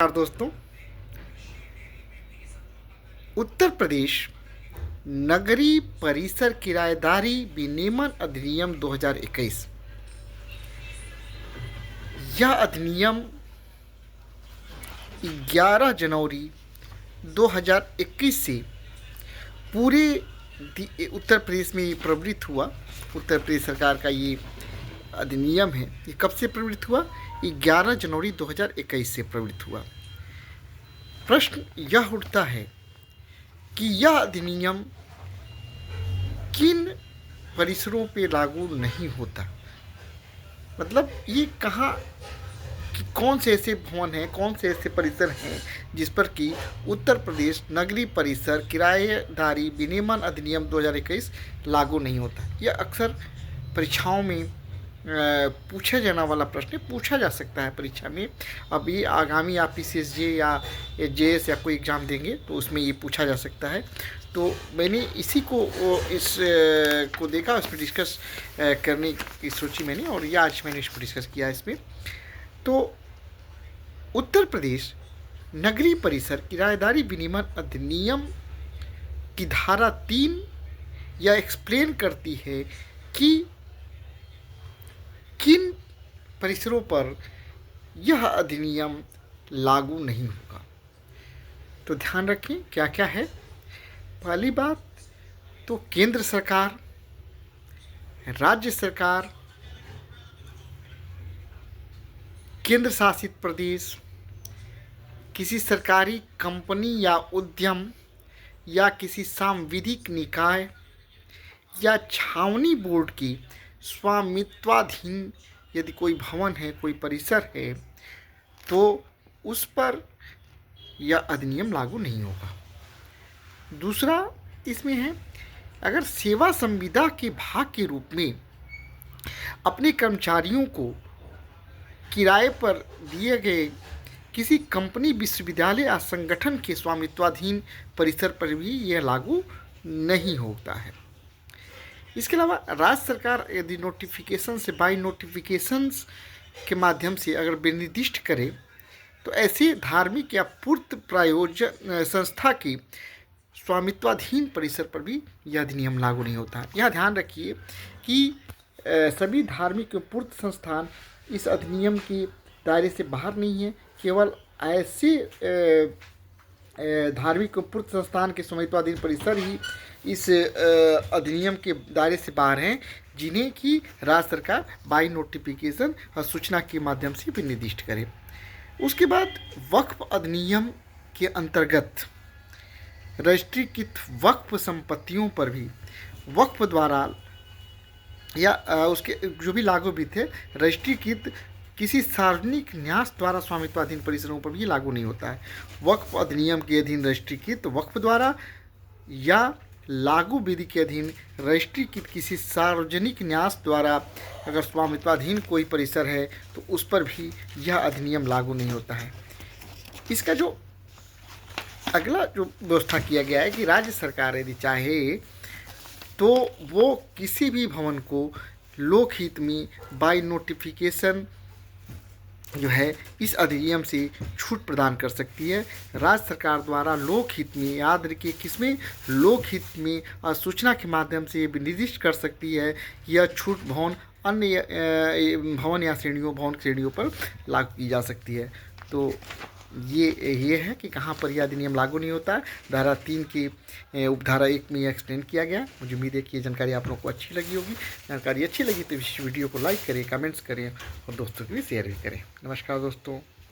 नमस्कार दोस्तों। उत्तर प्रदेश नगरीय परिसर किराएदारी विनियमन अधिनियम 2021। यह अधिनियम 11 जनवरी 2021 से पूरे उत्तर प्रदेश में प्रवृत्त हुआ। उत्तर प्रदेश सरकार का ये अधिनियम है। ये कब से प्रवृत्त हुआ? 11 जनवरी 2021 से प्रवृत्त हुआ। प्रश्न यह उठता है कि यह अधिनियम किन परिसरों पे लागू नहीं होता। मतलब ये कहाँ कि कौन से ऐसे भवन हैं, कौन से ऐसे परिसर हैं जिस पर कि उत्तर प्रदेश नगरीय परिसर किराएदारी विनियमन अधिनियम 2021 लागू नहीं होता। यह अक्सर परीक्षाओं में पूछा जाने वाला प्रश्न पूछा जा सकता है परीक्षा में। अभी आगामी आप PCSJ या JS या कोई एग्ज़ाम देंगे तो उसमें ये पूछा जा सकता है। तो मैंने इसी को को देखा, उस पर डिस्कस करने की सोची मैंने, और ये आज मैंने इस पर डिस्कस किया इसमें। तो उत्तर प्रदेश नगरीय परिसर किराएदारी विनियमन अधिनियम की धारा 3 यह एक्सप्लेन करती है कि किन परिसरों पर यह अधिनियम लागू नहीं होगा। तो ध्यान रखें क्या क्या है। पहली बात तो केंद्र सरकार, राज्य सरकार, केंद्र शासित प्रदेश, किसी सरकारी कंपनी या उद्यम या किसी सांविधिक निकाय या छावनी बोर्ड की स्वामित्वाधीन यदि कोई भवन है, कोई परिसर है, तो उस पर यह अधिनियम लागू नहीं होगा। दूसरा इसमें है, अगर सेवा संविदा के भाग के रूप में अपने कर्मचारियों को किराए पर दिए गए किसी कंपनी, विश्वविद्यालय या संगठन के स्वामित्वाधीन परिसर पर भी यह लागू नहीं होता है। इसके अलावा राज्य सरकार यदि नोटिफिकेशन से बाई नोटिफिकेशंस के माध्यम से अगर विनिर्दिष्ट करे तो ऐसे धार्मिक या पूर्त प्रायोजन संस्था की स्वामित्वाधीन परिसर पर भी यह अधिनियम लागू नहीं होता है। यह ध्यान रखिए कि सभी धार्मिक व पूर्त संस्थान इस अधिनियम के दायरे से बाहर नहीं है। केवल ऐसे धार्मिक व पूर्त संस्थान के स्वामित्वाधीन परिसर ही इस अधिनियम के दायरे से बाहर हैं, जिन्हें कि राज्य सरकार बाई नोटिफिकेशन और सूचना के माध्यम से भी निर्दिष्ट करे। उसके बाद वक्फ अधिनियम के अंतर्गत रजिस्ट्रीकृत वक्फ संपत्तियों पर भी वक्फ द्वारा या उसके जो भी लागू भी थे, रजिस्ट्रीकृत किसी सार्वजनिक न्यास द्वारा स्वामित्वाधीन परिसरों पर भी लागू नहीं होता है। वक्फ अधिनियम के अधीन रजिस्ट्रीकृत वक्फ द्वारा या लागू विधि के अधीन रजिस्ट्रीकृत किसी सार्वजनिक न्यास द्वारा अगर स्वामित्वाधीन कोई परिसर है तो उस पर भी यह अधिनियम लागू नहीं होता है। इसका जो अगला जो व्यवस्था किया गया है कि राज्य सरकार यदि चाहे तो वो किसी भी भवन को लोकहित में बाई नोटिफिकेशन जो है इस अधिनियम से छूट प्रदान कर सकती है। राज्य सरकार द्वारा लोकहित में, याद रखिए किसमें, लोकहित में और सूचना के माध्यम से ये निर्दिष्ट कर सकती है कि यह छूट भवन अन्य भवन या भवन श्रेणियों पर लागू की जा सकती है। तो ये है कि कहाँ पर यह अधिनियम लागू नहीं होता है। धारा 3 की उपधारा 1 में यह एक्सप्लेन किया गया। मुझे उम्मीद है कि ये जानकारी आप लोगों को अच्छी लगी होगी। जानकारी अच्छी लगी तो इस वीडियो को लाइक करें, कमेंट्स करें और दोस्तों के लिए शेयर भी करें। नमस्कार दोस्तों।